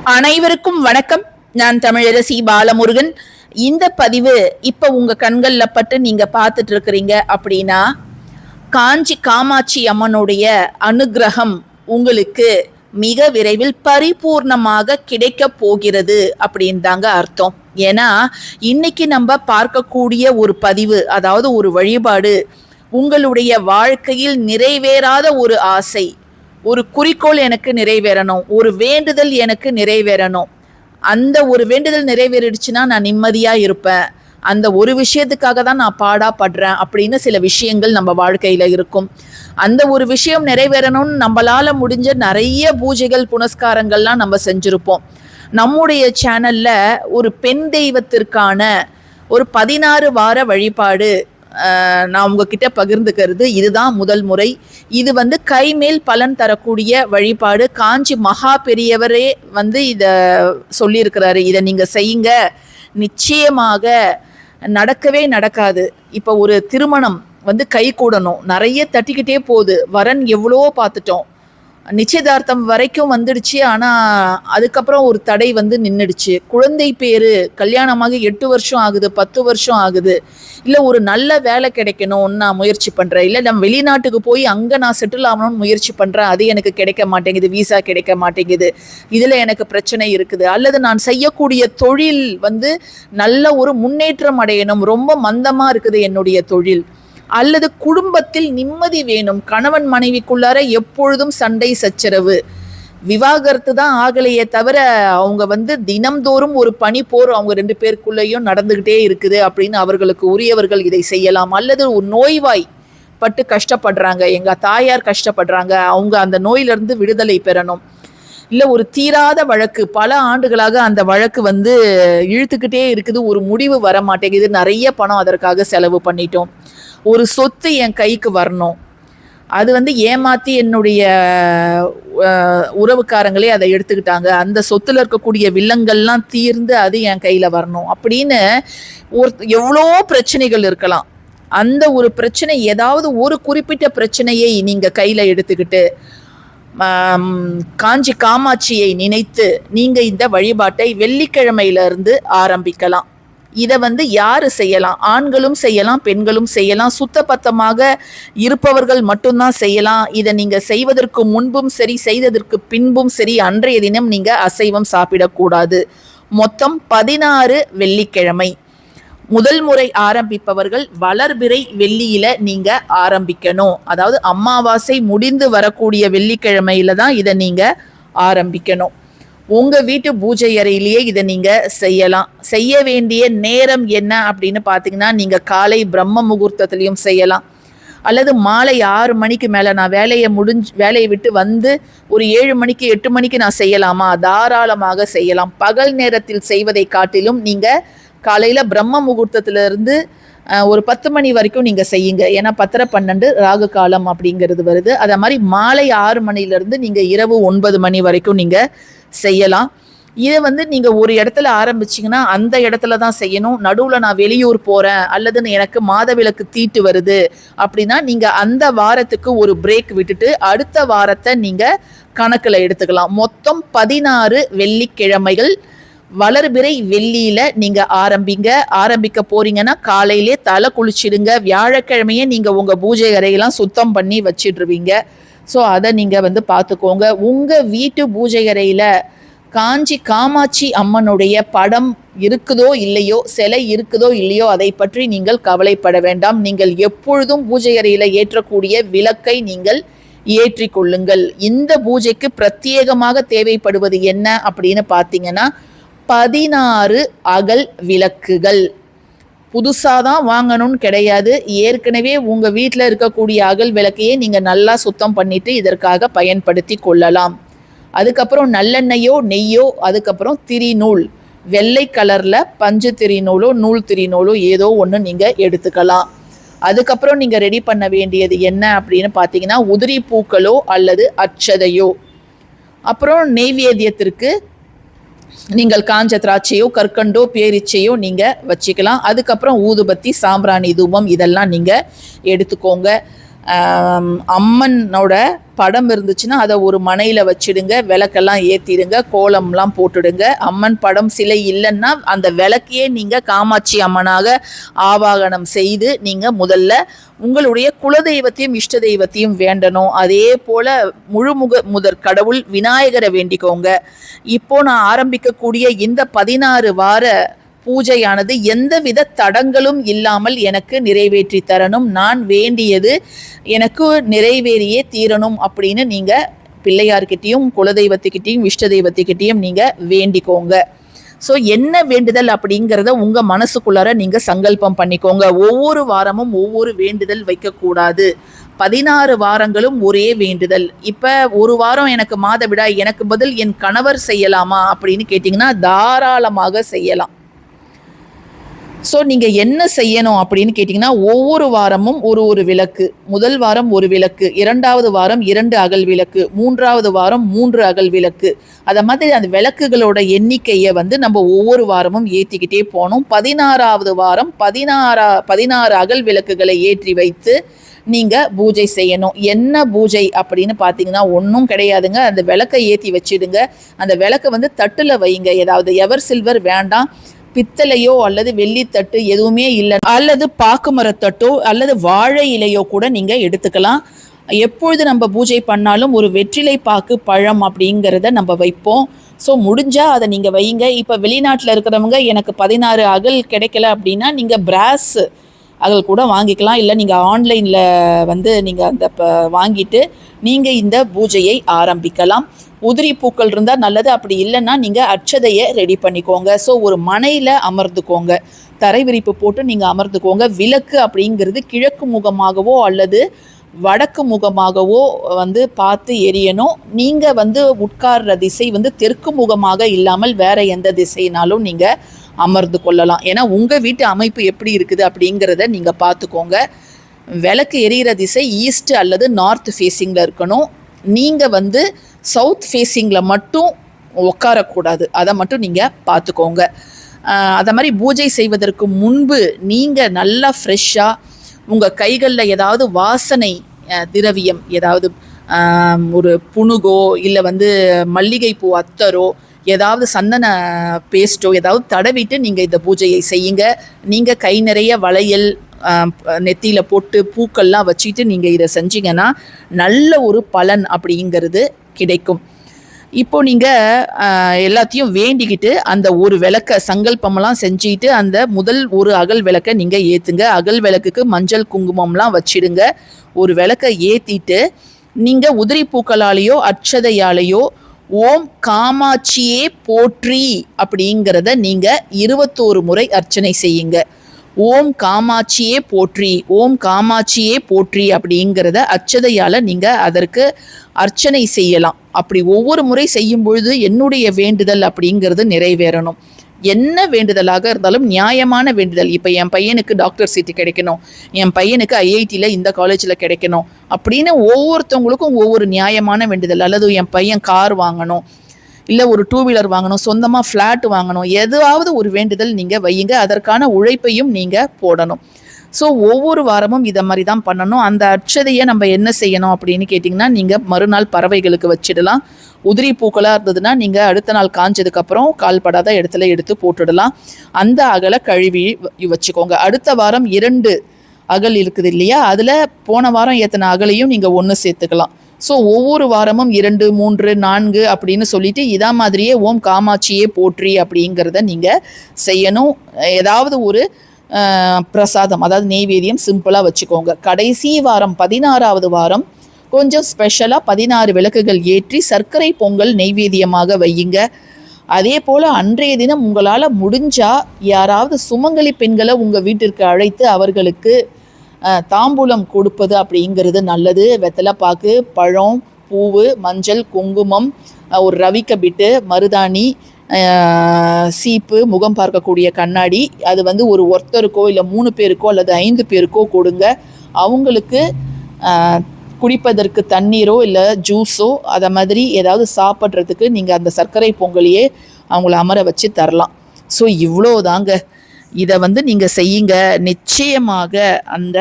அனைவருக்கும் வணக்கம். நான் தமிழரசி பாலமுருகன். இந்த பதிவு இப்ப உங்க கண்கள்ல பட்டு நீங்க பார்த்துட்டு இருக்கிறீங்க அப்படின்னா, காஞ்சி காமாட்சி அம்மனுடைய அனுகிரகம் உங்களுக்கு மிக விரைவில் பரிபூர்ணமாக கிடைக்க போகிறது அப்படின்னு தாங்க அர்த்தம். ஏன்னா இன்னைக்கு நம்ம பார்க்கக்கூடிய ஒரு பதிவு, அதாவது ஒரு வழிபாடு, உங்களுடைய வாழ்க்கையில் நிறைவேறாத ஒரு ஆசை, ஒரு குறிக்கோள் எனக்கு நிறைவேறணும், ஒரு வேண்டுதல் எனக்கு நிறைவேறணும், அந்த ஒரு வேண்டுதல் நிறைவேறிடுச்சுன்னா நான் நிம்மதியா இருப்பேன், அந்த ஒரு விஷயத்துக்காக தான் நான் பாடாப்படுறேன் அப்படின்னு சில விஷயங்கள் நம்ம வாழ்க்கையில இருக்கும். அந்த ஒரு விஷயம் நிறைவேறணும்னு நம்மளால முடிஞ்ச நிறைய பூஜைகள் புனஸ்காரங்கள்லாம் நம்ம செஞ்சிருப்போம். நம்முடைய சேனல்ல ஒரு பெண் தெய்வத்திற்கான ஒரு 16 வார வழிபாடு நான் உங்ககிட்ட பகிர்ந்துக்கிறது இதுதான் முதல் முறை. இது கைமேல் பலன் தரக்கூடிய வழிபாடு. காஞ்சி மகா பெரியவரே இதை சொல்லியிருக்கிறாரு. இதை நீங்க செய்யுங்க, நிச்சயமாக நடக்கவே நடக்காது. இப்போ ஒரு திருமணம் கை கூடணும், நிறைய தட்டிக்கிட்டே போகுது, வரன் எவ்வளோ பார்த்துட்டோம், நிச்சயதார்த்தம் வரைக்கும் வந்துடுச்சு, ஆனால் அதுக்கப்புறம் ஒரு தடை நின்றுடுச்சு. குழந்தை பேரு கல்யாணமாக 8 வருஷம் ஆகுது, 10 வருஷம் ஆகுது. இல்லை ஒரு நல்ல வேலை கிடைக்கணும்னு நான் முயற்சி பண்ணுறேன், இல்லை நான் வெளிநாட்டுக்கு போய் அங்கே நான் செட்டில் ஆகணும்னு முயற்சி பண்ணுறேன், அது எனக்கு கிடைக்க மாட்டேங்குது, வீசா கிடைக்க மாட்டேங்குது, இதில் எனக்கு பிரச்சனை இருக்குது. அல்லது நான் செய்யக்கூடிய தொழில் நல்ல ஒரு முன்னேற்றம் அடையணும், ரொம்ப மந்தமாக இருக்குது என்னுடைய தொழில். அல்லது குடும்பத்தில் நிம்மதி வேணும், கணவன் மனைவிக்குள்ளார எப்பொழுதும் சண்டை சச்சரவு, விவாகரத்து தான் ஆகலையே தவிர அவங்க தினம்தோறும் ஒரு பனி போர் அவங்க 2 பேருக்குள்ளேயும் நடந்துகிட்டே இருக்குது அப்படின்னு அவர்களுக்கு உரியவர்கள் இதை செய்யலாம். அல்லது ஒரு நோய்வாய் பட்டு கஷ்டப்படுறாங்க, எங்க தாயார் கஷ்டப்படுறாங்க, அவங்க அந்த நோயிலிருந்து விடுதலை பெறணும். இல்லை ஒரு தீராத வழக்கு, பல ஆண்டுகளாக அந்த வழக்கு இழுத்துக்கிட்டே இருக்குது, ஒரு முடிவு வர மாட்டேங்குது, நிறைய பணம் அதற்காக செலவு பண்ணிட்டோம், ஒரு சொத்து என் கைக்கு வரணும், அது ஏமாத்தி என்னுடைய உறவுக்காரங்களே அதை எடுத்துக்கிட்டாங்க, அந்த சொத்துல இருக்கக்கூடிய வில்லங்கள்லாம் தீர்ந்து அது என் கையில வரணும் அப்படின்னு எவ்வளோ பிரச்சனைகள் இருக்கலாம். அந்த ஒரு பிரச்சனை, ஏதாவது ஒரு குறிப்பிட்ட பிரச்சனையை நீங்க கையில எடுத்துக்கிட்டு காஞ்சி காமாட்சியை நினைத்து நீங்க இந்த வழிபாட்டை வெள்ளிக்கிழமையிலிருந்து ஆரம்பிக்கலாம். இதை யாரு செய்யலாம்? ஆண்களும் செய்யலாம், பெண்களும் செய்யலாம், சுத்தபத்தமாக இருப்பவர்கள் மட்டும்தான் செய்யலாம். இதை நீங்க செய்வதற்கு முன்பும் சரி, செய்ததற்கு பின்பும் சரி, அன்றைய தினம் நீங்க அசைவம் சாப்பிடக்கூடாது. மொத்தம் 16 வெள்ளிக்கிழமை. முதல் முறை ஆரம்பிப்பவர்கள் வளர்பிறை வெள்ளியில நீங்க ஆரம்பிக்கணும். அதாவது அமாவாசை முடிந்து வரக்கூடிய வெள்ளிக்கிழமையில தான் இதை நீங்க ஆரம்பிக்கணும். உங்க வீட்டு பூஜை அறையிலேயே இதை நீங்க செய்யலாம். செய்ய வேண்டிய நேரம் என்ன அப்படின்னு பார்த்தீங்கன்னா, நீங்க காலை பிரம்ம முகூர்த்தத்திலையும் செய்யலாம், அல்லது மாலை 6 மணிக்கு மேலே, நான் வேலையை விட்டு ஒரு 7 மணிக்கு 8 மணிக்கு நான் செய்யலாமா? தாராளமாக செய்யலாம். பகல் நேரத்தில் செய்வதை காட்டிலும் நீங்க காலையில் பிரம்ம முகூர்த்தத்திலிருந்து ஒரு 10 மணி வரைக்கும் நீங்கள் செய்யுங்க. ஏன்னா 10:30 12 ராகு காலம் அப்படிங்கிறது வருது. அதே மாதிரி மாலை 6 மணிலேருந்து நீங்கள் இரவு 9 மணி வரைக்கும் நீங்கள் செய்யலாம். இதை நீங்கள் ஒரு இடத்துல ஆரம்பிச்சிங்கன்னா அந்த இடத்துல தான் செய்யணும். நடுவில் நான் வெளியூர் போகிறேன், அல்லது எனக்கு மாதவிலக்கு தீட்டு வருது அப்படின்னா நீங்கள் அந்த வாரத்துக்கு ஒரு பிரேக் விட்டுட்டு அடுத்த வாரத்தை நீங்கள் கணக்கில் எடுத்துக்கலாம். மொத்தம் 16 வெள்ளிக்கிழமைகள் வளர்பிறை வெள்ளியில நீங்க ஆரம்பிக்க போறீங்கன்னா காலையிலே தலை குளிச்சிடுங்க. வியாழக்கிழமையே நீங்க உங்க பூஜை அறையெல்லாம் சுத்தம் பண்ணி வச்சிடுவீங்க. ஸோ அதை நீங்க பார்த்துக்கோங்க. உங்க வீட்டு பூஜை அறையில காஞ்சி காமாட்சி அம்மனுடைய படம் இருக்குதோ இல்லையோ, சிலை இருக்குதோ இல்லையோ, அதை பற்றி நீங்கள் கவலைப்பட வேண்டாம். நீங்கள் எப்பொழுதும் பூஜை அறையில ஏற்றக்கூடிய விளக்கை நீங்கள் ஏற்றி கொள்ளுங்கள். இந்த பூஜைக்கு பிரத்யேகமாக தேவைப்படுவது என்ன அப்படின்னு பார்த்தீங்கன்னா, 16 அகல் விளக்குகள். புதுசாக தான் வாங்கணும்னு கிடையாது, ஏற்கனவே உங்கள் வீட்டில் இருக்கக்கூடிய அகல் விளக்கையே நீங்கள் நல்லா சுத்தம் பண்ணிட்டு இதற்காக பயன்படுத்தி கொள்ளலாம். அதுக்கப்புறம் நல்லெண்ணெயோ நெய்யோ, அதுக்கப்புறம் திரிநூல், வெள்ளை கலரில் பஞ்சு திரிநூலோ நூல் திரிநூலோ ஏதோ ஒன்று நீங்கள் எடுத்துக்கலாம். அதுக்கப்புறம் நீங்கள் ரெடி பண்ண வேண்டியது என்ன அப்படின்னு பார்த்தீங்கன்னா, உதிரி பூக்களோ அல்லது அட்சதையோ, அப்புறம் நெய்வேத்தியத்திற்கு நீங்கள் காஞ்ச திராட்சையோ கற்கண்டோ பேரிச்சையோ நீங்கள் வச்சுக்கலாம். அதுக்கப்புறம் ஊதுபத்தி, சாம்பிராணி, தூபம் இதெல்லாம் நீங்கள் எடுத்துக்கோங்க. அம்மனோட படம் இருந்துச்சுன்னா அதை ஒரு மனையில் வச்சிடுங்க, விளக்கெல்லாம் ஏற்றிடுங்க, கோலம்லாம் போட்டுடுங்க. அம்மன் படம் சிலை இல்லைன்னா அந்த விளக்கையே நீங்கள் காமாட்சி அம்மனாக ஆவாகனம் செய்து நீங்கள் முதல்ல உங்களுடைய குலதெய்வத்தையும் இஷ்ட தெய்வத்தையும் வேண்டணும். அதே போல் முதற் கடவுள் விநாயகரை வேண்டிக்கோங்க. இப்போ நான் ஆரம்பிக்கக்கூடிய இந்த 16 வார பூஜையானது எந்தவித தடங்களும் இல்லாமல் எனக்கு நிறைவேற்றி தரணும், நான் வேண்டியது எனக்கு நிறைவேறியே தீரணும் அப்படின்னு நீங்கள் பிள்ளையார்கிட்டையும் குலதெய்வத்துக்கிட்டையும் இஷ்ட தெய்வத்துக்கிட்டையும் நீங்கள் வேண்டிக்கோங்க. ஸோ என்ன வேண்டுதல் அப்படிங்கிறத உங்கள் மனசுக்குள்ளார நீங்கள் சங்கல்பம் பண்ணிக்கோங்க. ஒவ்வொரு வாரமும் ஒவ்வொரு வேண்டுதல் வைக்கக்கூடாது. 16 வாரங்களும் ஒரே வேண்டுதல். இப்போ ஒரு வாரம் எனக்கு மாதவிடாய், எனக்கு பதில் என் கணவர் செய்யலாமா அப்படின்னு கேட்டிங்கன்னா தாராளமாக செய்யலாம். ஸோ நீங்கள் என்ன செய்யணும் அப்படின்னு கேட்டிங்கன்னா ஒவ்வொரு வாரமும் ஒரு விளக்கு. முதல் வாரம் ஒரு விளக்கு, 2வது வாரம் 2 அகல் விளக்கு, 3வது வாரம் 3 அகல் விளக்கு. அதை மாதிரி அந்த விளக்குகளோட எண்ணிக்கையை நம்ம ஒவ்வொரு வாரமும் ஏற்றிக்கிட்டே போகணும். 16வது வாரம் 16 அகல் விளக்குகளை ஏற்றி வைத்து நீங்கள் பூஜை செய்யணும். என்ன பூஜை அப்படின்னு பார்த்தீங்கன்னா ஒன்றும் கிடையாதுங்க. அந்த விளக்கை ஏற்றி வச்சிடுங்க. அந்த விளக்கை தட்டில் வைங்க. ஏதாவது எவர் சில்வர் வேண்டாம், பித்தளையோ அல்லது வெள்ளித்தட்டு எதுவுமே இல்லை, அல்லது பாக்கு மரத்தட்டோ அல்லது வாழை இலையோ கூட நீங்கள் எடுத்துக்கலாம். எப்பொழுது நம்ம பூஜை பண்ணாலும் ஒரு வெற்றிலை பாக்கு பழம் அப்படிங்கிறத நம்ம வைப்போம். ஸோ முடிஞ்சால் அதை நீங்கள் வைங்க. இப்போ வெளிநாட்டில் இருக்கிறவங்க எனக்கு 16 அகல் கிடைக்கல அப்படின்னா நீங்கள் பிராஸ் அகல் கூட வாங்கிக்கலாம். இல்லை நீங்கள் ஆன்லைனில் நீங்கள் அந்த வாங்கிட்டு நீங்கள் இந்த பூஜையை ஆரம்பிக்கலாம். உதிரி பூக்கள் இருந்தால் நல்லது, அப்படி இல்லைன்னா நீங்கள் அட்சதையை ரெடி பண்ணிக்கோங்க. ஸோ ஒரு மனையில் அமர்ந்துக்கோங்க, தரை விரிப்பு போட்டு நீங்கள் அமர்ந்துக்கோங்க. விளக்கு அப்படிங்கிறது கிழக்கு முகமாகவோ அல்லது வடக்கு முகமாகவோ பார்த்து எரியணும். நீங்கள் உட்கார்ற திசை தெற்கு முகமாக இல்லாமல் வேறு எந்த திசைனாலும் நீங்கள் அமர்ந்து கொள்ளலாம். ஏன்னா உங்கள் வீட்டு அமைப்பு எப்படி இருக்குது அப்படிங்கிறத நீங்கள் பார்த்துக்கோங்க. விளக்கு எரியிற திசை ஈஸ்ட் அல்லது நார்த் ஃபேஸிங்கில் இருக்கணும். நீங்கள் சவுத் ஃபேஸிங்கில் மட்டும் உட்காரக்கூடாது, அதை மட்டும் நீங்கள் பார்த்துக்கோங்க. அதை மாதிரி பூஜை செய்வதற்கு முன்பு நீங்கள் நல்லா ஃப்ரெஷ்ஷாக உங்கள் கைகளில் ஏதாவது வாசனை திரவியம், ஏதாவது ஒரு புணுகோ இல்லை மல்லிகைப்பூ அத்தரோ ஏதாவது சந்தன பேஸ்ட்டோ ஏதாவது தடவிட்டு நீங்கள் இந்த பூஜையை செய்யுங்க. நீங்கள் கை நிறைய வளையல் நெத்தியில் போட்டு பூக்கள்லாம் வச்சுட்டு நீங்கள் இதை செஞ்சீங்கன்னா நல்ல ஒரு பலன் அப்படிங்கிறது கிடைக்கும். இப்போ நீங்கள் எல்லாத்தையும் வேண்டிக்கிட்டு அந்த ஒரு விளக்க சங்கல்பமெல்லாம் செஞ்சுக்கிட்டு அந்த முதல் ஒரு அகல் விளக்கை நீங்கள் ஏற்றுங்க. அகல் விளக்குக்கு மஞ்சள் குங்குமம்லாம் வச்சிடுங்க. ஒரு விளக்கை ஏற்றிட்டு நீங்கள் உதிரி பூக்களாலேயோ அட்சதையாலேயோ ஓம் காமாட்சியே போற்றி அப்படிங்கிறத நீங்கள் 21 முறை அர்ச்சனை செய்யுங்க. ஓம் காமாட்சியே போற்றி, ஓம் காமாட்சியே போற்றி அப்படிங்கிறத அட்சதையால் நீங்கள் அதற்கு அர்ச்சனை செய்யலாம். அப்படி ஒவ்வொரு முறை செய்யும் பொழுது என்னுடைய வேண்டுதல் அப்படிங்கிறது நிறைவேறணும். என்ன வேண்டுதலாக இருந்தாலும் நியாயமான வேண்டுதல். இப்போ என் பையனுக்கு டாக்டர் சீட்டு கிடைக்கணும், என் பையனுக்கு ஐஐடியில் இந்த காலேஜில் கிடைக்கணும் அப்படின்னு ஒவ்வொருத்தவங்களுக்கும் ஒவ்வொரு நியாயமான வேண்டுதல். அல்லது என் பையன் கார் வாங்கணும், இல்லை ஒரு 2 வீலர் வாங்கணும், சொந்தமாக ஃப்ளாட் வாங்கணும், எதாவது ஒரு வேண்டுதல் நீங்கள் வையுங்க. அதற்கான உழைப்பையும் நீங்கள் போடணும். ஸோ ஒவ்வொரு வாரமும் இதை மாதிரி தான் பண்ணணும். அந்த அட்சதையை நம்ம என்ன செய்யணும் அப்படின்னு கேட்டிங்கன்னா நீங்கள் மறுநாள் பறவைகளுக்கு வச்சிடலாம். உதிரி பூக்களாக இருந்ததுன்னா நீங்கள் அடுத்த நாள் காஞ்சதுக்கப்புறம் கால்படாத இடத்துல எடுத்து போட்டுடலாம். அந்த அகலை கழுவி வச்சுக்கோங்க. அடுத்த வாரம் 2 அகல் இருக்குது இல்லையா, அதில் போன வாரம் ஏற்றின அகலையும் நீங்கள் ஒன்று சேர்த்துக்கலாம். ஸோ ஒவ்வொரு வாரமும் 2, 3, 4 அப்படின்னு சொல்லிட்டு இதா மாதிரியே ஓம் காமாட்சியே போற்றி அப்படிங்கிறத நீங்கள் செய்யணும். ஏதாவது ஒரு பிரசாதம், அதாவது நெய்வேத்தியம் சிம்பிளாக வச்சுக்கோங்க. கடைசி வாரம் 16வது வாரம் கொஞ்சம் ஸ்பெஷலாக 16 விளக்குகள் ஏற்றி சர்க்கரை பொங்கல் நெய்வேத்தியமாக வையுங்க. அதே போல் அன்றைய தினம் உங்களால் முடிஞ்சால் யாராவது சுமங்கலி பெண்களை உங்கள் வீட்டிற்கு அழைத்து அவர்களுக்கு தாம்பூலம் கொடுப்பது அப்படிங்கிறது நல்லது. வெத்தலை பாக்கு, பழம், பூவு, மஞ்சள், குங்குமம், ஒரு ரவிக்க பிட்டு, மருதாணி, சீப்பு, முகம் பார்க்கக்கூடிய கண்ணாடி, அது ஒருத்தருக்கோ இல்லை 3 பேருக்கோ அல்லது 5 பேருக்கோ கொடுங்க. அவங்களுக்கு குடிப்பதற்கு தண்ணீரோ இல்லை ஜூஸோ அதை மாதிரி ஏதாவது சாப்பிட்றதுக்கு நீங்கள் அந்த சர்க்கரை பொங்கலையே அவங்கள அமர வச்சு தரலாம். ஸோ இவ்வளோ தாங்க. இதை நீங்கள் செய்யுங்க. நிச்சயமாக அந்த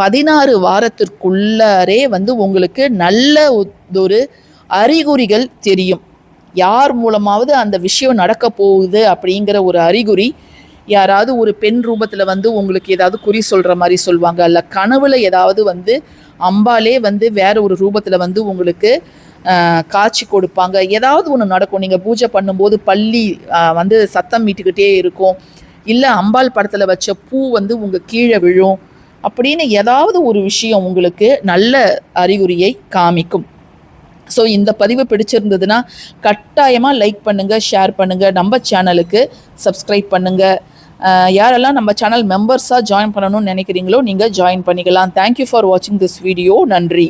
16 வாரத்திற்குள்ளாரே வந்து உங்களுக்கு நல்ல ஒரு அறிகுறிகள் தெரியும். யார் மூலமாவது அந்த விஷயம் நடக்க போகுது அப்படிங்கிற ஒரு அறிகுறி, யாராவது ஒரு பெண் ரூபத்தில் வந்து உங்களுக்கு ஏதாவது குறி சொல்கிற மாதிரி சொல்லுவாங்க, அல்ல கனவுல ஏதாவது வந்து அம்பாலே வந்து வேற ஒரு ரூபத்தில் வந்து உங்களுக்கு காட்சி கொடுப்பாங்க. ஏதாவது ஒன்று நடக்கும். நீங்கள் பூஜை பண்ணும்போது பள்ளி வந்து சத்தம் மீட்டுக்கிட்டே இருக்கும், இல்லை அம்பாள் படத்தில் வச்ச பூ வந்து உங்கள் கீழே விழும், அப்படின்னு ஏதாவது ஒரு விஷயம் உங்களுக்கு நல்ல அறிகுறியை காமிக்கும். ஸோ இந்த பதிவு பிடிச்சிருந்ததுன்னா கட்டாயமாக லைக் பண்ணுங்கள், ஷேர் பண்ணுங்கள், நம்ம சேனலுக்கு சப்ஸ்கிரைப் பண்ணுங்கள். யாரெல்லாம் நம்ம சேனல் மெம்பர்ஸாக ஜாயின் பண்ணணும்னு நினைக்கிறீங்களோ நீங்கள் ஜாயின் பண்ணிக்கலாம். தேங்க்யூ ஃபார் வாட்சிங் திஸ் வீடியோ. நன்றி.